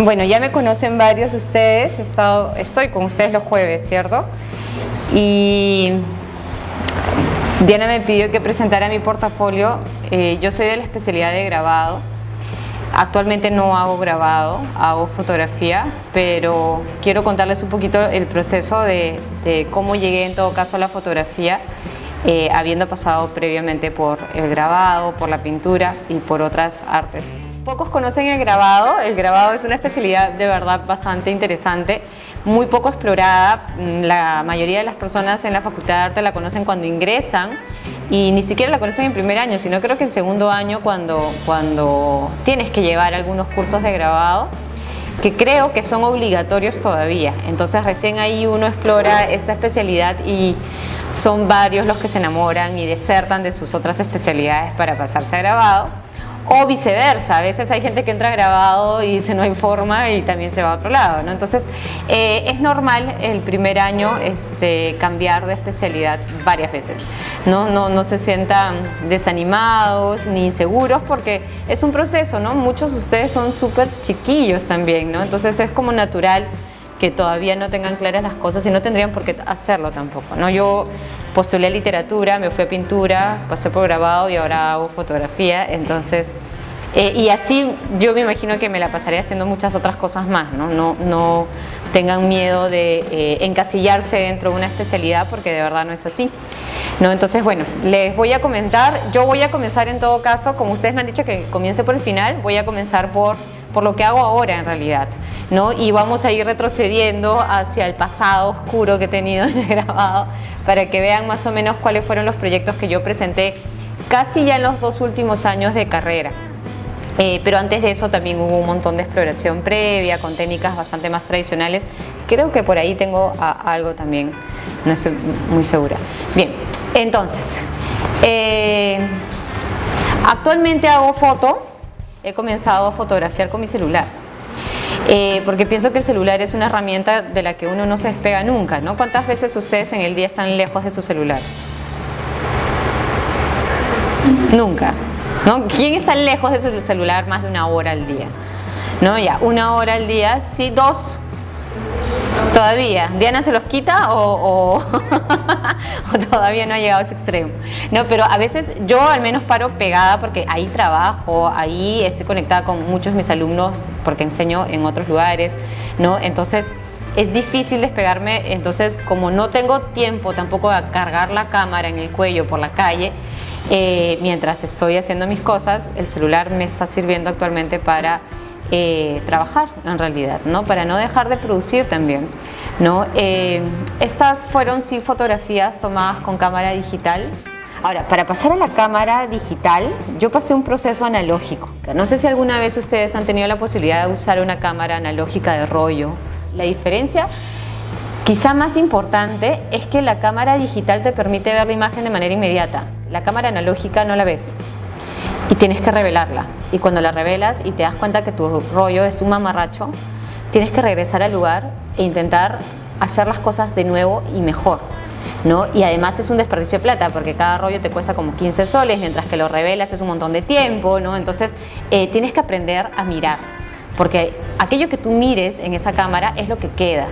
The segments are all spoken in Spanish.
Bueno, ya me conocen varios de ustedes, estoy con ustedes los jueves, ¿cierto? Y Diana me pidió que presentara mi portafolio. Yo soy de la especialidad de grabado. Actualmente no hago grabado, hago fotografía, pero quiero contarles un poquito el proceso de cómo llegué en todo caso a la fotografía, habiendo pasado previamente por el grabado, por la pintura y por otras artes. Pocos conocen el grabado es una especialidad de verdad bastante interesante, muy poco explorada. La mayoría de las personas en la Facultad de Arte la conocen cuando ingresan y ni siquiera la conocen en primer año, sino creo que en segundo año cuando tienes que llevar algunos cursos de grabado, que creo que son obligatorios todavía. Entonces recién ahí uno explora esta especialidad y son varios los que se enamoran y desertan de sus otras especialidades para pasarse a grabado. O viceversa, a veces hay gente que entra grabado y dice no hay forma y también se va a otro lado, ¿no? Entonces es normal el primer año cambiar de especialidad varias veces. No se sientan desanimados ni inseguros porque es un proceso, ¿no? Muchos de ustedes son súper chiquillos también, ¿no? Entonces es como natural que todavía no tengan claras las cosas y no tendrían por qué hacerlo tampoco, ¿no? Yo postulé literatura, me fui a pintura, pasé por grabado y ahora hago fotografía, entonces y así yo me imagino que me la pasaré haciendo muchas otras cosas más, ¿no? No tengan miedo de encasillarse dentro de una especialidad porque de verdad no es así, ¿no? Entonces bueno, les voy a comentar, yo voy a comenzar en todo caso, como ustedes me han dicho que comience por el final, voy a comenzar por lo que hago ahora en realidad, ¿no? Y vamos a ir retrocediendo hacia el pasado oscuro que he tenido en el grabado para que vean más o menos cuáles fueron los proyectos que yo presenté casi ya en los 2 últimos años de carrera. Pero antes de eso también hubo un montón de exploración previa con técnicas bastante más tradicionales. Creo que por ahí tengo algo también, no estoy muy segura. Bien, entonces, actualmente hago foto. He comenzado a fotografiar con mi celular, porque pienso que el celular es una herramienta de la que uno no se despega nunca, ¿no? ¿Cuántas veces ustedes en el día están lejos de su celular? Nunca, ¿no? ¿Quién está lejos de su celular más de 1 hora al día? ¿No? Ya, 1 hora al día, sí, 2. Todavía, ¿Diana se los quita o todavía no ha llegado a ese extremo? No, pero a veces yo al menos paro pegada porque ahí trabajo, ahí estoy conectada con muchos de mis alumnos porque enseño en otros lugares, ¿no? Entonces es difícil despegarme, entonces como no tengo tiempo tampoco de cargar la cámara en el cuello por la calle, mientras estoy haciendo mis cosas, el celular me está sirviendo actualmente para trabajar en realidad, ¿no? Para no dejar de producir también, ¿no? Estas fueron sí fotografías tomadas con cámara digital. Ahora, para pasar a la cámara digital, yo pasé un proceso analógico. No sé si alguna vez ustedes han tenido la posibilidad de usar una cámara analógica de rollo. La diferencia quizá más importante es que la cámara digital te permite ver la imagen de manera inmediata. La cámara analógica no la ves y tienes que revelarla, y cuando la revelas y te das cuenta que tu rollo es un mamarracho, tienes que regresar al lugar e intentar hacer las cosas de nuevo y mejor, ¿no? Y además es un desperdicio de plata porque cada rollo te cuesta como 15 soles, mientras que lo revelas es un montón de tiempo, ¿no? Entonces tienes que aprender a mirar, porque aquello que tú mires en esa cámara es lo que queda,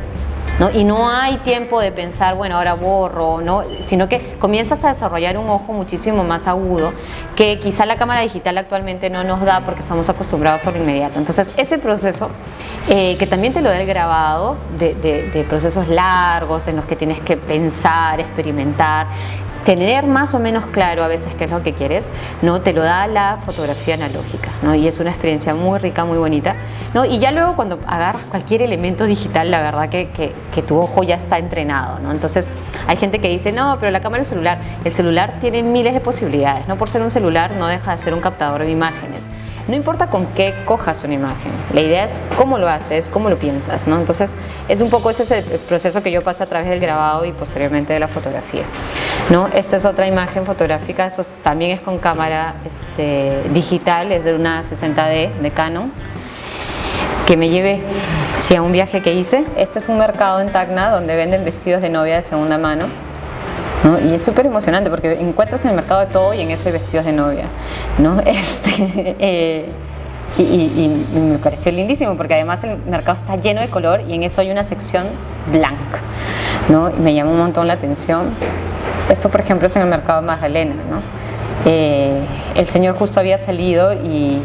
¿no? Y no hay tiempo de pensar, bueno, ahora borro, ¿no? Sino que comienzas a desarrollar un ojo muchísimo más agudo que quizá la cámara digital actualmente no nos da porque estamos acostumbrados a lo inmediato. Entonces ese proceso que también te lo da el grabado de procesos largos en los que tienes que pensar, experimentar, tener más o menos claro a veces qué es lo que quieres, ¿no? Te lo da la fotografía analógica, ¿no? Y es una experiencia muy rica, muy bonita, ¿no? Y ya luego cuando agarras cualquier elemento digital, la verdad que tu ojo ya está entrenado, ¿no? Entonces hay gente que dice, no, pero la cámara del celular, el celular tiene miles de posibilidades, no por ser un celular no deja de ser un captador de imágenes. No importa con qué cojas una imagen, la idea es cómo lo haces, cómo lo piensas, ¿no? Entonces es un poco ese es el proceso que yo pasé a través del grabado y posteriormente de la fotografía, ¿no? Esta es otra imagen fotográfica, esto también es con cámara digital, es de una 60D de Canon, que me llevé a un viaje que hice. Este es un mercado en Tacna donde venden vestidos de novia de segunda mano, ¿no? Y es súper emocionante porque encuentras en el mercado de todo y en eso hay vestidos de novia, ¿no? y me pareció lindísimo porque además el mercado está lleno de color y en eso hay una sección blanca, ¿no? Y me llamó un montón la atención. Esto, por ejemplo, es en el mercado de Magdalena, ¿no? El señor justo había salido y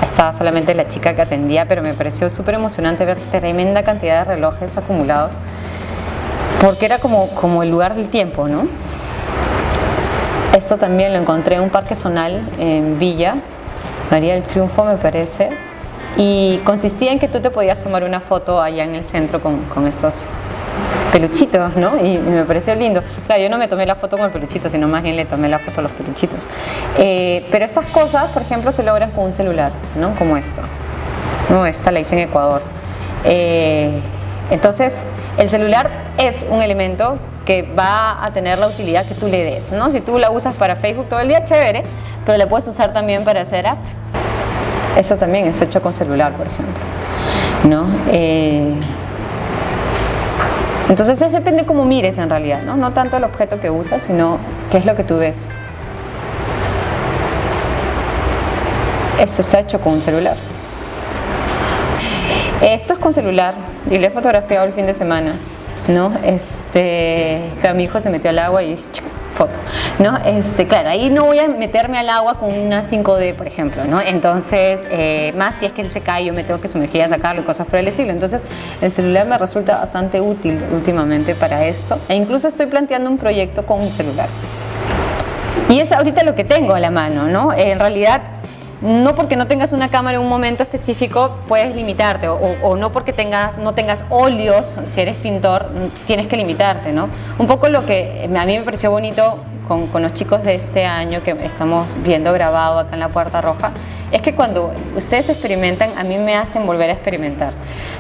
estaba solamente la chica que atendía, pero me pareció súper emocionante ver tremenda cantidad de relojes acumulados, porque era como el lugar del tiempo, ¿no? Esto también lo encontré en un parque zonal en Villa María del Triunfo, me parece, y consistía en que tú te podías tomar una foto allá en el centro con estos peluchitos, ¿no? Y me pareció lindo. Claro, yo no me tomé la foto con el peluchito, sino más bien le tomé la foto a los peluchitos. Pero estas cosas, por ejemplo, se logran con un celular, ¿no? Como esto. No, esta la hice en Ecuador. Entonces, el celular es un elemento que va a tener la utilidad que tú le des, ¿no? Si tú la usas para Facebook todo el día, chévere, pero la puedes usar también para hacer app. Eso también es hecho con celular, por ejemplo, ¿no? Entonces depende cómo mires en realidad, ¿no? No tanto el objeto que usas, sino qué es lo que tú ves. Esto está hecho con un celular. Esto es con celular y lo he fotografiado el fin de semana, ¿no? Claro, mi hijo se metió al agua y foto, ¿no? Claro, ahí no voy a meterme al agua con una 5D, por ejemplo, ¿no? Entonces, más si es que él se cae, yo me tengo que sumergir a sacarlo y cosas por el estilo. Entonces, el celular me resulta bastante útil últimamente para esto. E incluso estoy planteando un proyecto con mi celular. Y es ahorita lo que tengo a la mano, ¿no? En realidad, no porque no tengas una cámara en un momento específico puedes limitarte, o no porque no tengas óleos, si eres pintor, tienes que limitarte, ¿no? Un poco lo que a mí me pareció bonito con los chicos de este año que estamos viendo grabado acá en la Puerta Roja, es que cuando ustedes experimentan, a mí me hacen volver a experimentar,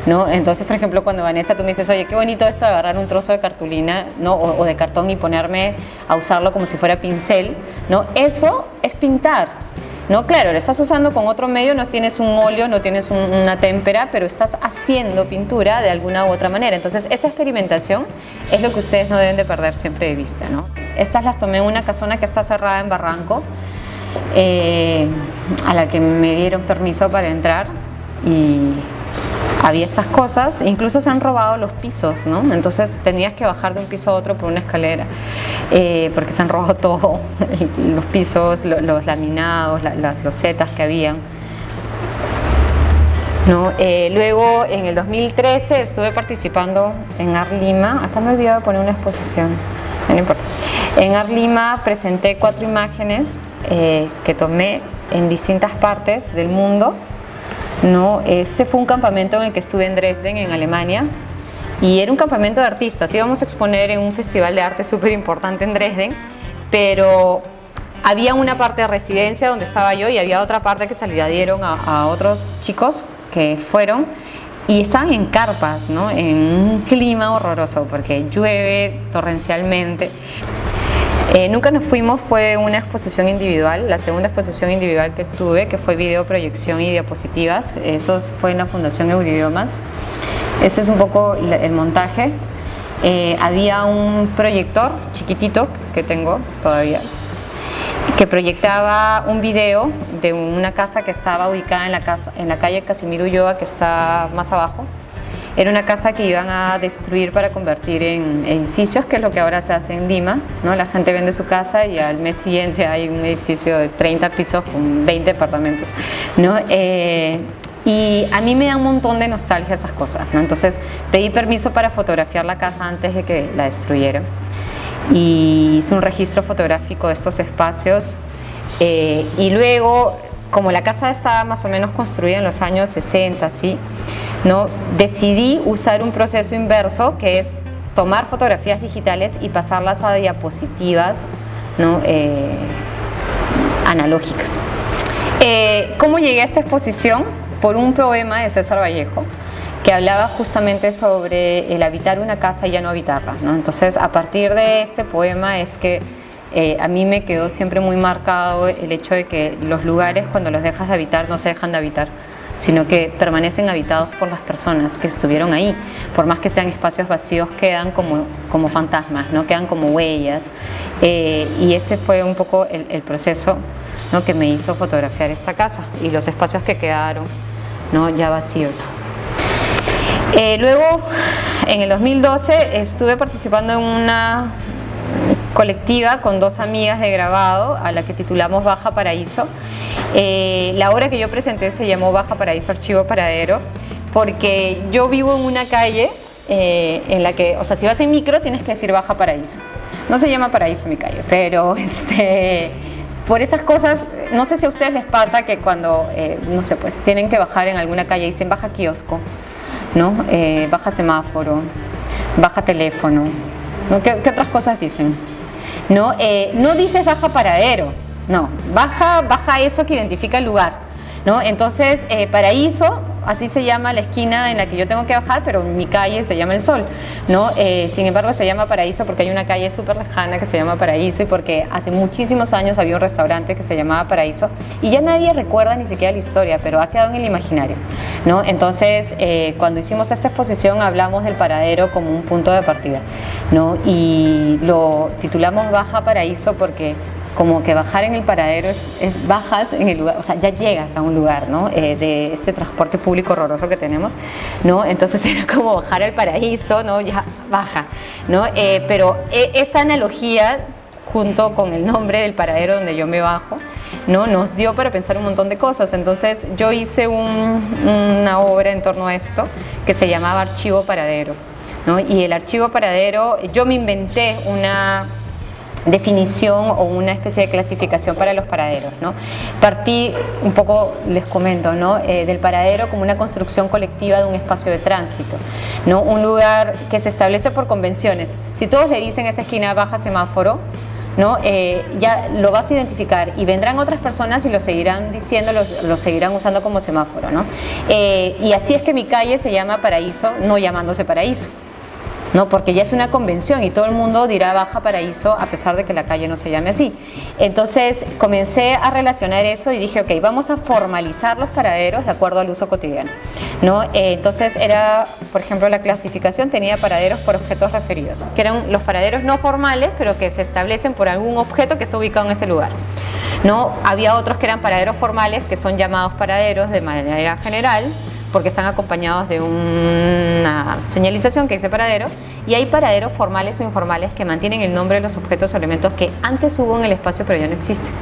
¿no? Entonces, por ejemplo, cuando Vanessa, tú me dices, oye, qué bonito esto de agarrar un trozo de cartulina, ¿no? o de cartón y ponerme a usarlo como si fuera pincel, ¿no? Eso es pintar. No, claro, lo estás usando con otro medio, no tienes un óleo, no tienes una témpera, pero estás haciendo pintura de alguna u otra manera. Entonces, esa experimentación es lo que ustedes no deben de perder siempre de vista, ¿no? Estas las tomé en una casona que está cerrada en Barranco, a la que me dieron permiso para entrar y había estas cosas, incluso se han robado los pisos, ¿no? Entonces tenías que bajar de un piso a otro por una escalera, porque se han robado todo, los pisos, los laminados, las losetas que habían, ¿no? Luego en el 2013 estuve participando en Art Lima, acá me he olvidado de poner una exposición, no importa. En Art Lima presenté 4 imágenes que tomé en distintas partes del mundo, ¿no? Este fue un campamento en el que estuve en Dresden, en Alemania, y era un campamento de artistas. Íbamos a exponer en un festival de arte súper importante en Dresden, pero había una parte de residencia donde estaba yo y había otra parte que se le dieron a otros chicos que fueron y estaban en carpas, ¿no? En un clima horroroso porque llueve torrencialmente. Nunca nos fuimos, fue una exposición individual, la segunda exposición individual que tuve, que fue video, proyección y diapositivas. Eso fue en la Fundación Euridiomas. Este es un poco el montaje. Había un proyector chiquitito que tengo todavía, que proyectaba un video de una casa que estaba ubicada en la calle Casimiro Ulloa, que está más abajo. Era una casa que iban a destruir para convertir en edificios, que es lo que ahora se hace en Lima, ¿no? La gente vende su casa y al mes siguiente hay un edificio de 30 pisos con 20 departamentos, ¿no? Y a mí me da un montón de nostalgia esas cosas, ¿no? Entonces pedí permiso para fotografiar la casa antes de que la destruyeran y hice un registro fotográfico de estos espacios, y luego, como la casa estaba más o menos construida en los años 60, ¿sí? ¿No? Decidí usar un proceso inverso, que es tomar fotografías digitales y pasarlas a diapositivas, ¿no? Analógicas. ¿Cómo llegué a esta exposición? Por un poema de César Vallejo que hablaba justamente sobre el habitar una casa y ya no habitarla, ¿no? Entonces, a partir de este poema es que a mí me quedó siempre muy marcado el hecho de que los lugares, cuando los dejas de habitar, no se dejan de habitar, sino que permanecen habitados por las personas que estuvieron ahí. Por más que sean espacios vacíos, quedan como fantasmas, ¿no? Quedan como huellas, y ese fue un poco el proceso, ¿no? Que me hizo fotografiar esta casa y los espacios que quedaron, ¿no? Ya vacíos. Luego, en el 2012, estuve participando en una colectiva con 2 amigas de grabado a la que titulamos Baja Paraíso. La obra que yo presenté se llamó Baja Paraíso Archivo Paradero, porque yo vivo en una calle en la que, o sea, si vas en micro tienes que decir Baja Paraíso. No se llama Paraíso mi calle, pero por esas cosas, no sé si a ustedes les pasa que cuando, no sé, pues tienen que bajar en alguna calle dicen baja kiosco, ¿no? Baja semáforo, baja teléfono, ¿no? ¿Qué otras cosas dicen? No, no dices baja paradero, no, baja eso que identifica el lugar, ¿no? Entonces, Paraíso, así se llama la esquina en la que yo tengo que bajar, pero mi calle se llama El Sol, ¿no? Sin embargo, se llama Paraíso porque hay una calle súper lejana que se llama Paraíso y porque hace muchísimos años había un restaurante que se llamaba Paraíso y ya nadie recuerda ni siquiera la historia, pero ha quedado en el imaginario, ¿no? Entonces, cuando hicimos esta exposición hablamos del paradero como un punto de partida, ¿no? Y lo titulamos Baja Paraíso porque como que bajar en el paradero es bajas en el lugar, o sea, ya llegas a un lugar, ¿no? De este transporte público horroroso que tenemos, ¿no? Entonces era como bajar al paraíso, ¿no? Ya baja, ¿no? Pero esa analogía, junto con el nombre del paradero donde yo me bajo, ¿no? Nos dio para pensar un montón de cosas. Entonces yo hice una obra en torno a esto que se llamaba Archivo Paradero, ¿no? Y el Archivo Paradero, yo me inventé una definición o una especie de clasificación para los paraderos, ¿no? Partí un poco, les comento, ¿no? Del paradero como una construcción colectiva de un espacio de tránsito, ¿no? Un lugar que se establece por convenciones. Si todos le dicen a esa esquina baja semáforo, ¿no? Ya lo vas a identificar y vendrán otras personas y lo seguirán diciendo, lo seguirán usando como semáforo, ¿no? Y así es que mi calle se llama Paraíso, no llamándose Paraíso, ¿no? Porque ya es una convención y todo el mundo dirá Baja Paraíso a pesar de que la calle no se llame así. Entonces comencé a relacionar eso y dije, ok, vamos a formalizar los paraderos de acuerdo al uso cotidiano, ¿no? Entonces era, por ejemplo, la clasificación tenía paraderos por objetos referidos, que eran los paraderos no formales, pero que se establecen por algún objeto que está ubicado en ese lugar, ¿no? Había otros que eran paraderos formales, que son llamados paraderos de manera general, porque están acompañados de una señalización que dice paradero, y hay paraderos formales o informales que mantienen el nombre de los objetos o elementos que antes hubo en el espacio pero ya no existen,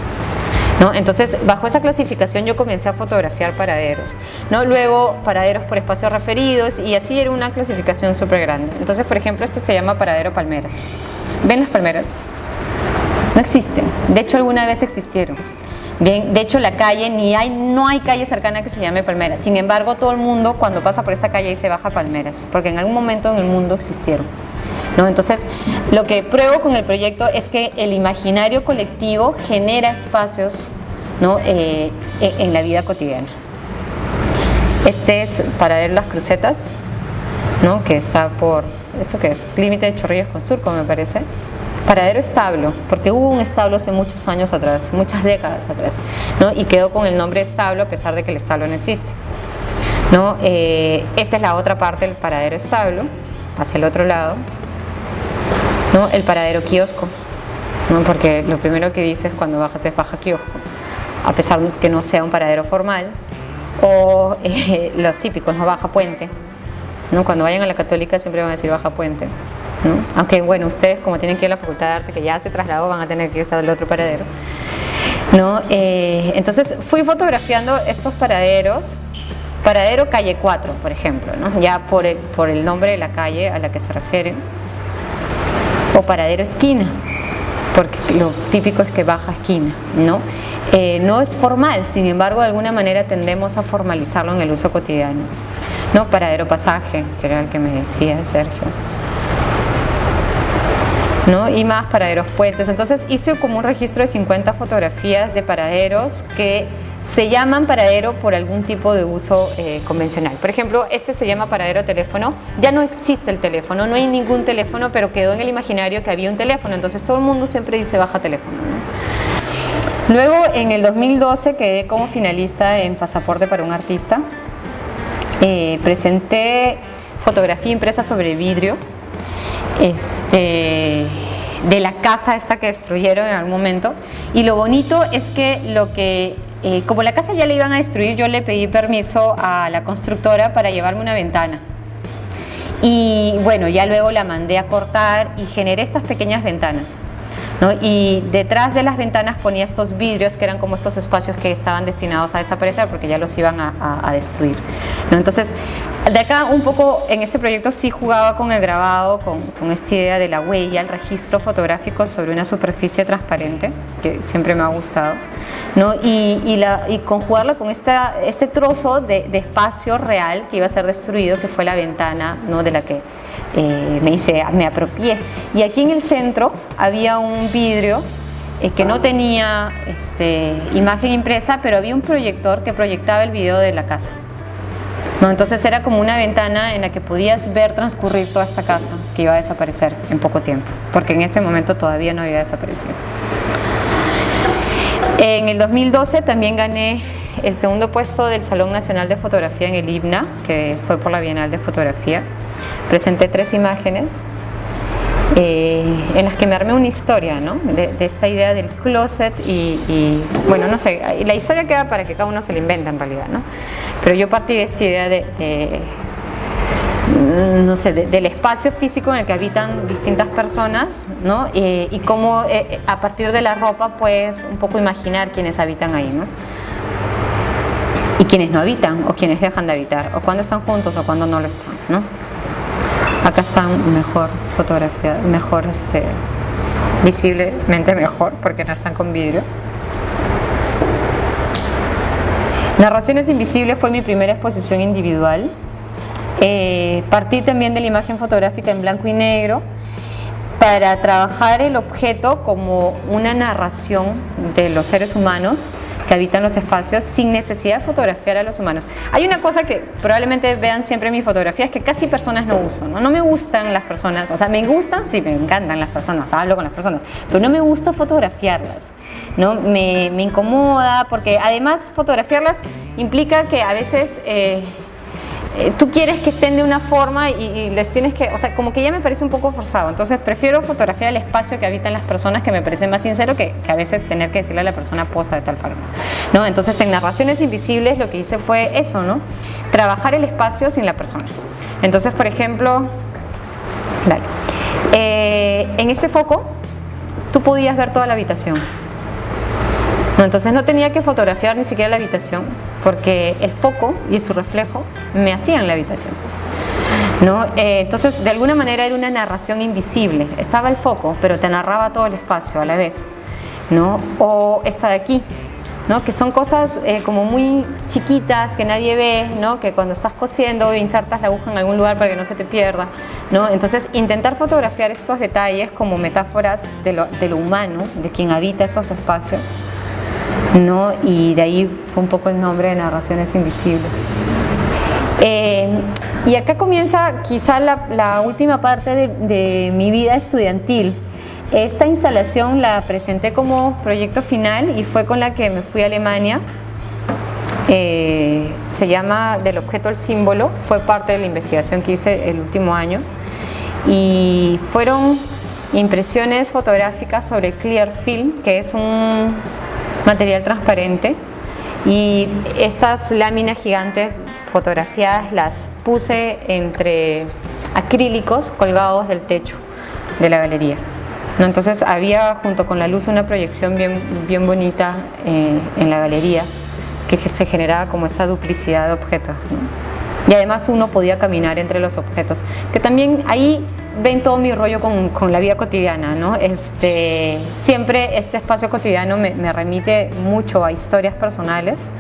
¿no? Entonces, bajo esa clasificación yo comencé a fotografiar paraderos, ¿no? Luego paraderos por espacios referidos y así era una clasificación súper grande. Entonces, por ejemplo, este se llama paradero Palmeras. ¿Ven las palmeras? No existen, de hecho alguna vez existieron. Bien, de hecho la calle, no hay calle cercana que se llame Palmeras. Sin embargo, todo el mundo cuando pasa por esta calle dice Baja Palmeras, porque en algún momento en el mundo existieron, ¿no? Entonces, lo que pruebo con el proyecto es que el imaginario colectivo genera espacios, ¿no? En la vida cotidiana. Este es Paradero Las Crucetas, ¿no? Que está por, ¿esto qué es? Límite de Chorrillos con Surco, me parece. Paradero Establo, porque hubo un establo hace muchos años atrás, muchas décadas atrás, ¿no? Y quedó con el nombre establo a pesar de que el establo no existe, ¿no? Esta es la otra parte del paradero establo, hacia el otro lado, ¿no? El paradero kiosco, ¿no? Porque lo primero que dices cuando bajas es baja kiosco, a pesar de que no sea un paradero formal, o los típicos, ¿no? Baja puente, ¿no? Cuando vayan a la Católica siempre van a decir baja puente, ¿no? Aunque bueno, ustedes como tienen que ir a la Facultad de Arte que ya se trasladó van a tener que ir al otro paradero, ¿no? Entonces fui fotografiando estos paraderos, paradero calle 4 por ejemplo, ¿no? Ya por el nombre de la calle a la que se refieren, o paradero esquina, porque lo típico es que baja esquina, ¿no? No es formal, sin embargo de alguna manera tendemos a formalizarlo en el uso cotidiano, ¿no? Paradero pasaje, que era el que me decía Sergio, ¿no? Y más paraderos puentes. Entonces hice como un registro de 50 fotografías de paraderos que se llaman paradero por algún tipo de uso convencional. Por ejemplo, este se llama paradero teléfono. Ya no existe el teléfono, no hay ningún teléfono, pero quedó en el imaginario que había un teléfono. Entonces todo el mundo siempre dice baja teléfono, ¿no? Luego en el 2012 quedé como finalista en Pasaporte para un Artista. Presenté fotografía impresa sobre vidrio. de la casa esta que destruyeron en algún momento. Y lo bonito es que como la casa ya la iban a destruir, yo le pedí permiso a la constructora para llevarme una ventana. Y bueno, ya luego la mandé a cortar y generé estas pequeñas ventanas, ¿no? Y detrás de las ventanas ponía estos vidrios que eran como estos espacios que estaban destinados a desaparecer porque ya los iban a destruir, ¿no? Entonces, de acá un poco en este proyecto sí jugaba con el grabado, con esta idea de la huella, el registro fotográfico sobre una superficie transparente, que siempre me ha gustado, ¿no? Y conjugarla con este trozo de espacio real que iba a ser destruido, que fue la ventana, ¿no? De la que me apropié. Y aquí en el centro había un vidrio que no tenía imagen impresa, pero había un proyector que proyectaba el video de la casa, ¿no? Entonces era como una ventana en la que podías ver transcurrir toda esta casa que iba a desaparecer en poco tiempo, porque en ese momento todavía no había desaparecido. En el 2012 también gané el segundo puesto del Salón Nacional de Fotografía en el IBNA, que fue por la Bienal de Fotografía. Presenté 3 imágenes en las que me armé una historia, ¿no? de esta idea del closet y bueno, no sé, la historia queda para que cada uno se la invente en realidad, ¿no? Pero yo partí de esta idea no sé, del espacio físico en el que habitan distintas personas, ¿no? Y cómo a partir de la ropa puedes un poco imaginar quiénes habitan ahí, ¿no? Y quiénes no habitan, o quienes dejan de habitar, o cuándo están juntos o cuándo no lo están, ¿no? Acá están mejor fotografiadas, mejor visiblemente mejor, porque no están con vidrio. Narraciones Invisibles fue mi primera exposición individual. Partí también de la imagen fotográfica en blanco y negro para trabajar el objeto como una narración de los seres humanos que habitan los espacios sin necesidad de fotografiar a los humanos. Hay una cosa que probablemente vean siempre en mis fotografías, que casi personas no uso, ¿no? No me gustan las personas, o sea, me gustan, sí, me encantan las personas, hablo con las personas, pero no me gusta fotografiarlas, ¿no? Me incomoda porque además fotografiarlas implica que a veces tú quieres que estén de una forma y les tienes que, o sea, como que ya me parece un poco forzado. Entonces prefiero fotografiar el espacio que habitan las personas, que me parece más sincero que a veces tener que decirle a la persona posa de tal forma, ¿no? Entonces en Narraciones Invisibles lo que hice fue eso, ¿no? Trabajar el espacio sin la persona. Entonces, por ejemplo, en este foco tú podías ver toda la habitación, ¿no? Entonces no tenía que fotografiar ni siquiera la habitación, porque el foco y su reflejo me hacían la habitación, ¿no? Entonces de alguna manera era una narración invisible. Estaba el foco, pero te narraba todo el espacio a la vez, ¿no? O esta de aquí, ¿no? Que son cosas como muy chiquitas que nadie ve, ¿no? Que cuando estás cosiendo insertas la aguja en algún lugar para que no se te pierda, ¿no? Entonces intentar fotografiar estos detalles como metáforas de lo humano, de quien habita esos espacios, ¿no? Y de ahí fue un poco el nombre de Narraciones Invisibles. Y acá comienza quizá la última parte de mi vida estudiantil. Esta instalación la presenté como proyecto final y fue con la que me fui a Alemania. Se llama Del objeto al símbolo, fue parte de la investigación que hice el último año y fueron impresiones fotográficas sobre clear film, que es un material transparente, y estas láminas gigantes fotografiadas las puse entre acrílicos colgados del techo de la galería, ¿no? Entonces había junto con la luz una proyección bien bonita en la galería, que se generaba como esta duplicidad de objetos, ¿no? Y además uno podía caminar entre los objetos, que también ahí ven todo mi rollo con la vida cotidiana, ¿no? Siempre este espacio cotidiano me remite mucho a historias personales,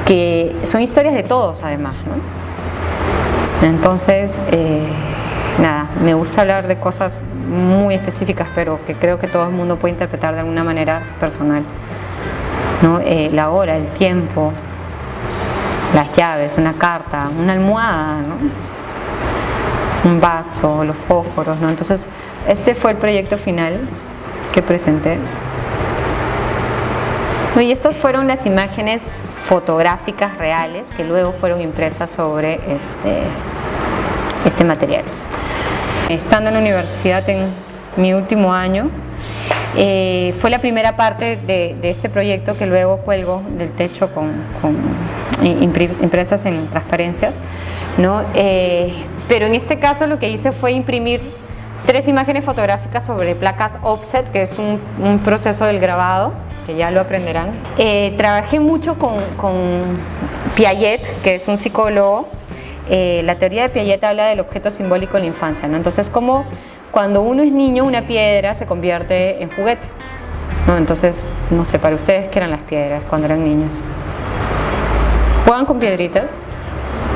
que son historias de todos además, ¿no? Entonces, nada, me gusta hablar de cosas muy específicas, pero que creo que todo el mundo puede interpretar de alguna manera personal, ¿no? La hora, el tiempo, las llaves, una carta, una almohada, ¿no? Un vaso, los fósforos, ¿no? Entonces, este fue el proyecto final que presenté. Y estas fueron las imágenes fotográficas reales que luego fueron impresas sobre este material. Estando en la universidad en mi último año. Fue la primera parte de este proyecto que luego cuelgo del techo con impresas en transparencias, ¿no? Pero en este caso lo que hice fue imprimir 3 imágenes fotográficas sobre placas offset, que es un proceso del grabado, que ya lo aprenderán. Trabajé mucho con Piaget, que es un psicólogo. La teoría de Piaget habla del objeto simbólico en la infancia, ¿no? Entonces, como cuando uno es niño, una piedra se convierte en juguete, ¿no? Entonces, no sé, para ustedes, ¿qué eran las piedras cuando eran niños? ¿Juegan con piedritas?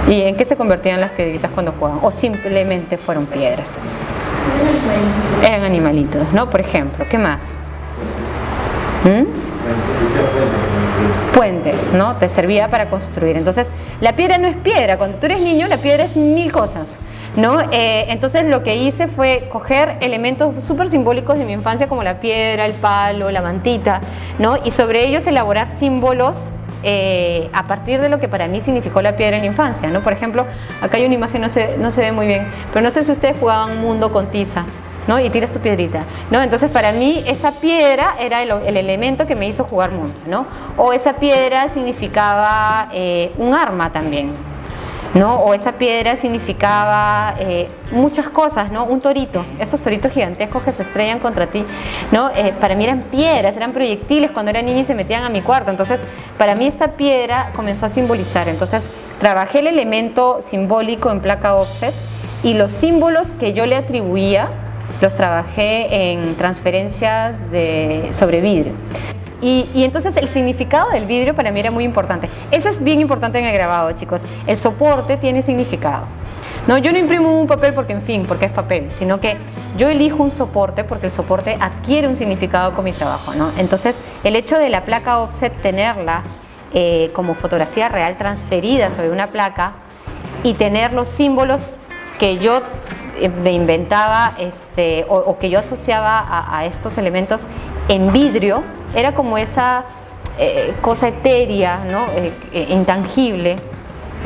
¿Y en qué se convertían las piedritas cuando jugaban? ¿O simplemente fueron piedras? Eran animalitos, ¿no? Por ejemplo, ¿qué más? Puentes, ¿no? Te servía para construir. Entonces, la piedra no es piedra. Cuando tú eres niño, la piedra es 1000 cosas, ¿no? Entonces, lo que hice fue coger elementos súper simbólicos de mi infancia, como la piedra, el palo, la mantita, ¿no? Y sobre ellos elaborar símbolos a partir de lo que para mí significó la piedra en la infancia, ¿no? Por ejemplo, acá hay una imagen, no se ve muy bien, pero no sé si ustedes jugaban mundo con tiza, ¿no? Y tiras tu piedrita, ¿no? Entonces, para mí esa piedra era el elemento que me hizo jugar mundo, ¿no? O esa piedra significaba un arma también, ¿no? O esa piedra significaba muchas cosas, ¿no? Un torito, esos toritos gigantescos que se estrellan contra ti, ¿no? Para mí eran piedras, eran proyectiles cuando era niña y se metían a mi cuarto. Entonces, para mí esta piedra comenzó a simbolizar. Entonces, trabajé el elemento simbólico en placa offset y los símbolos que yo le atribuía los trabajé en transferencias sobre vidrio. Y entonces el significado del vidrio para mí era muy importante. Eso es bien importante en el grabado, chicos. El soporte tiene significado, ¿no? Yo no imprimo un papel porque es papel, sino que yo elijo un soporte porque el soporte adquiere un significado con mi trabajo, ¿no? Entonces, el hecho de la placa offset tenerla como fotografía real transferida sobre una placa y tener los símbolos que yo me inventaba o que yo asociaba a estos elementos en vidrio, era como esa cosa etérea, ¿no? Intangible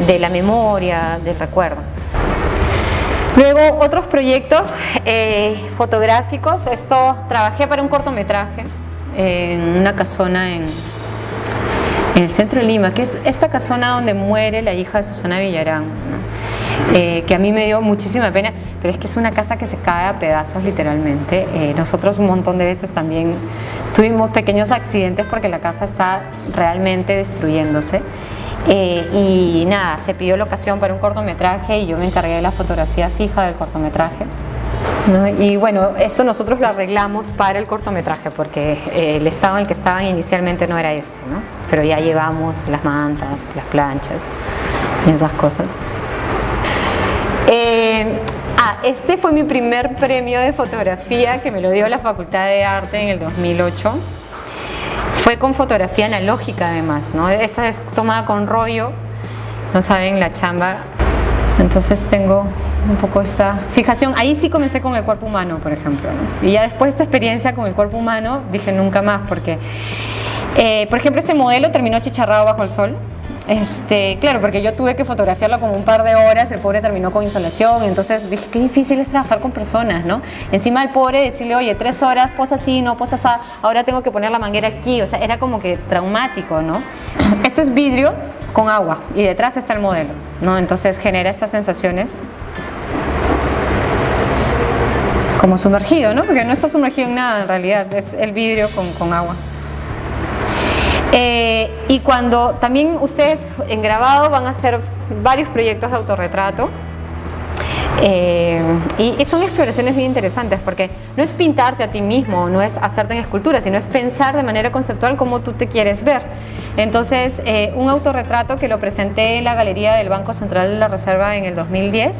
de la memoria, del recuerdo. Luego, otros proyectos fotográficos. Trabajé para un cortometraje en una casona en el centro de Lima, que es esta casona donde muere la hija de Susana Villarán, ¿no? Que a mí me dio muchísima pena, pero es que es una casa que se cae a pedazos literalmente. Nosotros un montón de veces también tuvimos pequeños accidentes porque la casa está realmente destruyéndose. Y nada, se pidió la ocasión para un cortometraje y yo me encargué de la fotografía fija del cortometraje, ¿no? Y bueno, esto nosotros lo arreglamos para el cortometraje porque el estado en el que estaban inicialmente no era este, ¿no? Pero ya llevamos las mantas, las planchas y esas cosas. Este fue mi primer premio de fotografía que me lo dio la Facultad de Arte en el 2008. Fue con fotografía analógica además, ¿no? Esa es tomada con rollo, no saben la chamba. Entonces tengo un poco esta fijación. Ahí sí comencé con el cuerpo humano, por ejemplo, ¿no? Y ya después de esta experiencia con el cuerpo humano dije nunca más porque, por ejemplo, este modelo terminó achicharrado bajo el sol. Claro, porque yo tuve que fotografiarlo como un par de horas, el pobre terminó con insolación, entonces dije, qué difícil es trabajar con personas, ¿no? Encima al pobre decirle, oye, 3 horas, posa así, no posa así, ahora tengo que poner la manguera aquí, o sea, era como que traumático, ¿no? Esto es vidrio con agua y detrás está el modelo, ¿no? Entonces genera estas sensaciones como sumergido, ¿no? Porque no está sumergido en nada en realidad, es el vidrio con agua. Y cuando también ustedes en grabado van a hacer varios proyectos de autorretrato y son exploraciones bien interesantes porque no es pintarte a ti mismo, no es hacerte en escultura, sino es pensar de manera conceptual cómo tú te quieres ver. Entonces, un autorretrato que lo presenté en la Galería del Banco Central de la Reserva en el 2010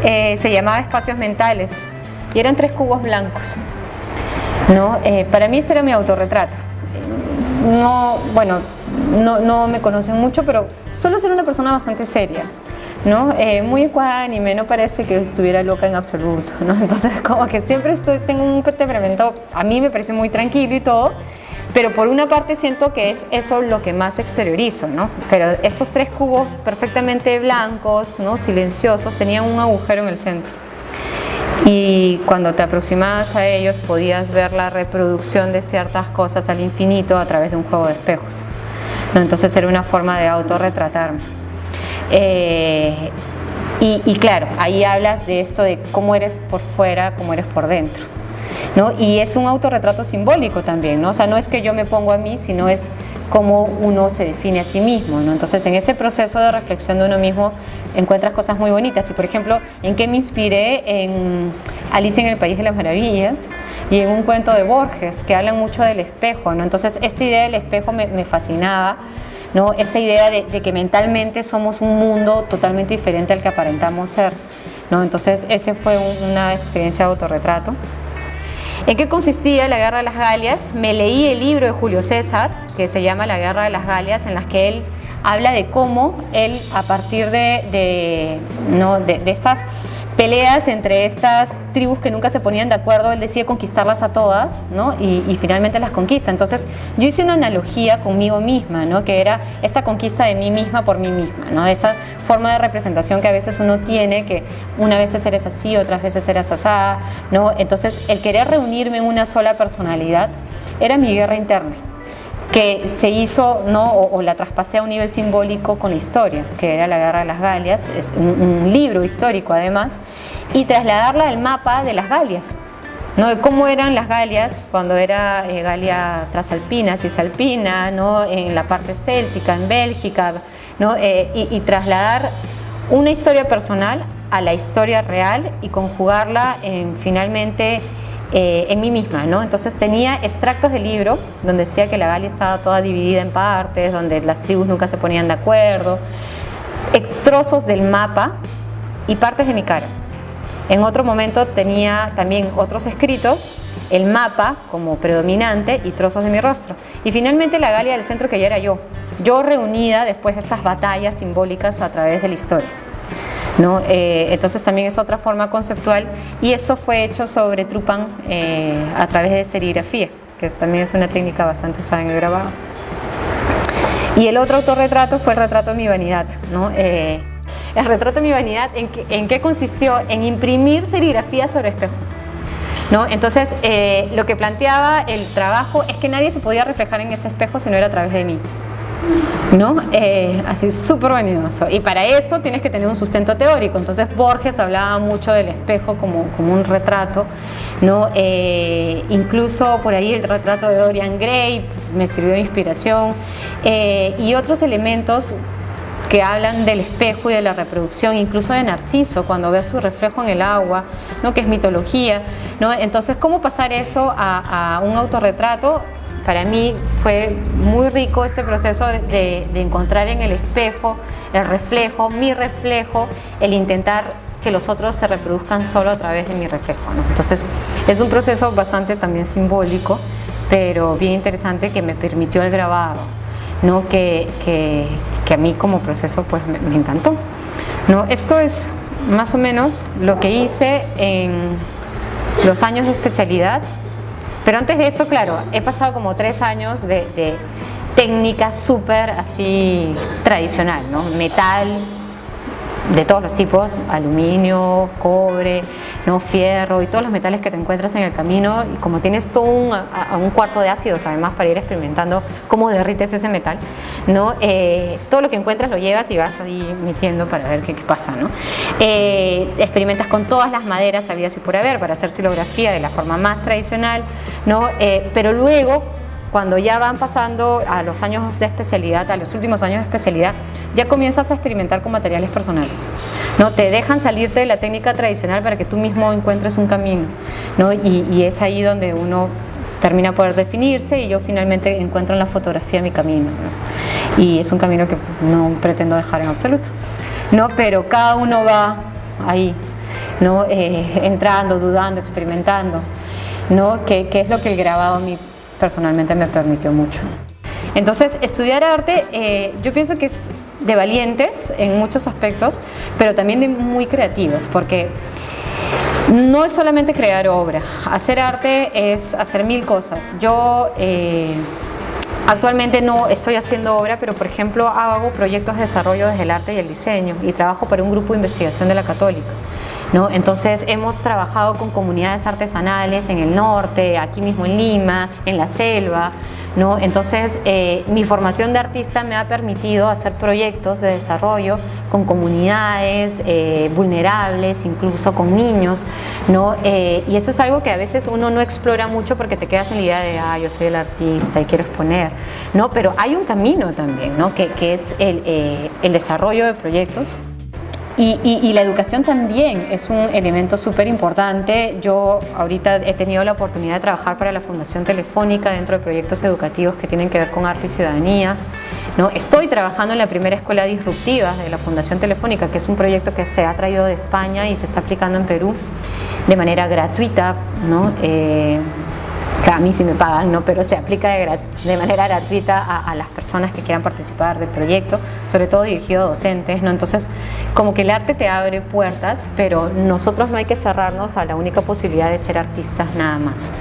se llamaba Espacios Mentales y eran 3 cubos blancos, ¿no? Para mí este era mi autorretrato. No, bueno, no me conocen mucho, pero suelo ser una persona bastante seria, ¿no? Muy ecuánime, no parece que estuviera loca en absoluto, ¿no? Entonces como que siempre tengo un temperamento, a mí me parece muy tranquilo y todo, pero por una parte siento que es eso lo que más exteriorizo, ¿no? Pero estos 3 cubos perfectamente blancos, ¿no? Silenciosos, tenían un agujero en el centro. y cuando te aproximabas a ellos podías ver la reproducción de ciertas cosas al infinito a través de un juego de espejos, ¿no? Entonces era una forma de autorretratarme. Y claro, ahí hablas de esto de cómo eres por fuera, cómo eres por dentro, ¿no? Y es un autorretrato simbólico también, ¿no? O sea, no es que yo me pongo a mí, sino es cómo uno se define a sí mismo, ¿no? Entonces, en ese proceso de reflexión de uno mismo encuentras cosas muy bonitas. Y, por ejemplo, ¿en qué me inspiré? En Alicia en el País de las Maravillas y en un cuento de Borges, que hablan mucho del espejo, ¿no? Entonces, esta idea del espejo me fascinaba, ¿no? Esta idea de que mentalmente somos un mundo totalmente diferente al que aparentamos ser, ¿no? Entonces, ese fue una experiencia de autorretrato. ¿En qué consistía la Guerra de las Galias? Me leí el libro de Julio César, que se llama La Guerra de las Galias, en las que él habla de cómo él, a partir de estas peleas entre estas tribus que nunca se ponían de acuerdo, él decide conquistarlas a todas, ¿no? Y finalmente las conquista. Entonces yo hice una analogía conmigo misma, ¿no? Que era esta conquista de mí misma por mí misma, ¿no? Esa forma de representación que a veces uno tiene, que una vez eres así, otras veces eres asada, ¿no? Entonces el querer reunirme en una sola personalidad era mi guerra interna, que se hizo, ¿no? o la traspasé a un nivel simbólico con la historia, que era la Guerra de las Galias, es un libro histórico además, y trasladarla al mapa de las Galias, ¿no? De cómo eran las Galias cuando era Galia Trasalpina, Cisalpina, ¿no? En la parte céltica, en Bélgica, ¿no? Y trasladar una historia personal a la historia real y conjugarla finalmente en mí misma, ¿no? Entonces tenía extractos del libro donde decía que la Galia estaba toda dividida en partes, donde las tribus nunca se ponían de acuerdo, trozos del mapa y partes de mi cara. En otro momento tenía también otros escritos, el mapa como predominante y trozos de mi rostro. Y finalmente la Galia del centro, que ya era yo reunida después de estas batallas simbólicas a través de la historia, ¿no? Entonces también es otra forma conceptual, y esto fue hecho sobre Trupan a través de serigrafía, que también es una técnica bastante usada en el grabado. Y el otro autorretrato fue el retrato de mi vanidad, ¿no? El retrato de mi vanidad, ¿en qué consistió? En imprimir serigrafía sobre espejo, ¿no? Entonces lo que planteaba el trabajo es que nadie se podía reflejar en ese espejo si no era a través de mí, ¿no? Así súper vanidoso, y para eso tienes que tener un sustento teórico. Entonces Borges hablaba mucho del espejo como un retrato, ¿no? Incluso por ahí el retrato de Dorian Gray me sirvió de inspiración, y otros elementos que hablan del espejo y de la reproducción, incluso de Narciso cuando ve su reflejo en el agua, ¿no? Que es mitología, ¿no? Entonces, ¿cómo pasar eso a un autorretrato? Para mí fue muy rico este proceso de encontrar en el espejo el reflejo, mi reflejo, el intentar que los otros se reproduzcan solo a través de mi reflejo, ¿no? Entonces es un proceso bastante también simbólico, pero bien interesante, que me permitió el grabado, ¿no? Que a mí como proceso pues me encantó, ¿no? Esto es más o menos lo que hice en los años de especialidad. Pero antes de eso, claro, he pasado como 3 años de técnica súper así tradicional, ¿no? Metal de todos los tipos, aluminio, cobre, ¿no? Fierro y todos los metales que te encuentras en el camino, y como tienes todo un cuarto de ácidos además para ir experimentando cómo derrites ese metal, ¿no? Todo lo que encuentras lo llevas y vas ahí metiendo para ver qué pasa, ¿no? Experimentas con todas las maderas habidas y por haber para hacer xilografía de la forma más tradicional, ¿no? Pero luego, cuando ya van pasando a los años de especialidad, a los últimos años de especialidad, ya comienzas a experimentar con materiales personales, ¿no? Te dejan salirte de la técnica tradicional para que tú mismo encuentres un camino, ¿no? Y es ahí donde uno termina por definirse, y yo finalmente encuentro en la fotografía mi camino, ¿no? Y es un camino que no pretendo dejar en absoluto, ¿no? Pero cada uno va ahí, ¿no? Entrando, dudando, experimentando, ¿no? Que es lo que el grabado a mí personalmente me permitió mucho. Entonces, estudiar arte yo pienso que es de valientes en muchos aspectos, pero también de muy creativos, porque no es solamente crear obra. Hacer arte es hacer 1000 cosas. Yo actualmente no estoy haciendo obra, pero por ejemplo hago proyectos de desarrollo desde el arte y el diseño, y trabajo para un grupo de investigación de la Católica, ¿no? Entonces hemos trabajado con comunidades artesanales en el norte, aquí mismo en Lima, en la selva, ¿no? Entonces mi formación de artista me ha permitido hacer proyectos de desarrollo con comunidades vulnerables, incluso con niños, ¿no? Y eso es algo que a veces uno no explora mucho porque te quedas en la idea de yo soy el artista y quiero exponer, ¿no? Pero hay un camino también, ¿no? que es el desarrollo de proyectos. Y la educación también es un elemento súper importante. Yo ahorita he tenido la oportunidad de trabajar para la Fundación Telefónica dentro de proyectos educativos que tienen que ver con arte y ciudadanía, ¿no? Estoy trabajando en la primera escuela disruptiva de la Fundación Telefónica, que es un proyecto que se ha traído de España y se está aplicando en Perú de manera gratuita, ¿no? A mí sí me pagan, ¿no? Pero se aplica de manera gratuita a las personas que quieran participar del proyecto, sobre todo dirigido a docentes, ¿no? Entonces, como que el arte te abre puertas, pero nosotros no hay que cerrarnos a la única posibilidad de ser artistas nada más.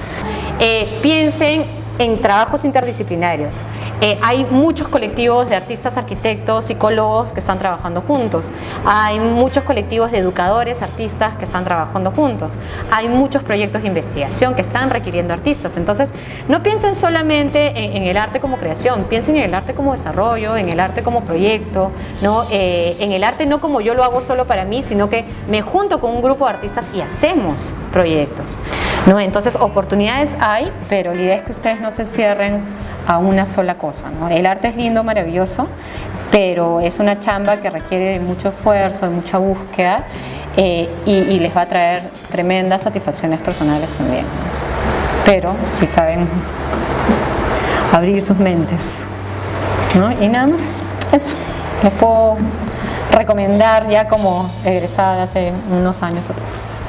Piensen en trabajos interdisciplinarios. Hay muchos colectivos de artistas, arquitectos, psicólogos que están trabajando juntos. Hay muchos colectivos de educadores, artistas que están trabajando juntos. Hay muchos proyectos de investigación que están requiriendo artistas. Entonces, no piensen solamente en el arte como creación, piensen en el arte como desarrollo, en el arte como proyecto, ¿no? En el arte no como yo lo hago solo para mí, sino que me junto con un grupo de artistas y hacemos proyectos, ¿no? Entonces, oportunidades hay, pero la idea es que ustedes no se cierren a una sola cosa, ¿no? El arte es lindo, maravilloso, pero es una chamba que requiere de mucho esfuerzo, de mucha búsqueda y les va a traer tremendas satisfacciones personales también. Pero si saben abrir sus mentes, ¿no? Y nada más, eso les puedo recomendar ya como egresada hace unos años atrás.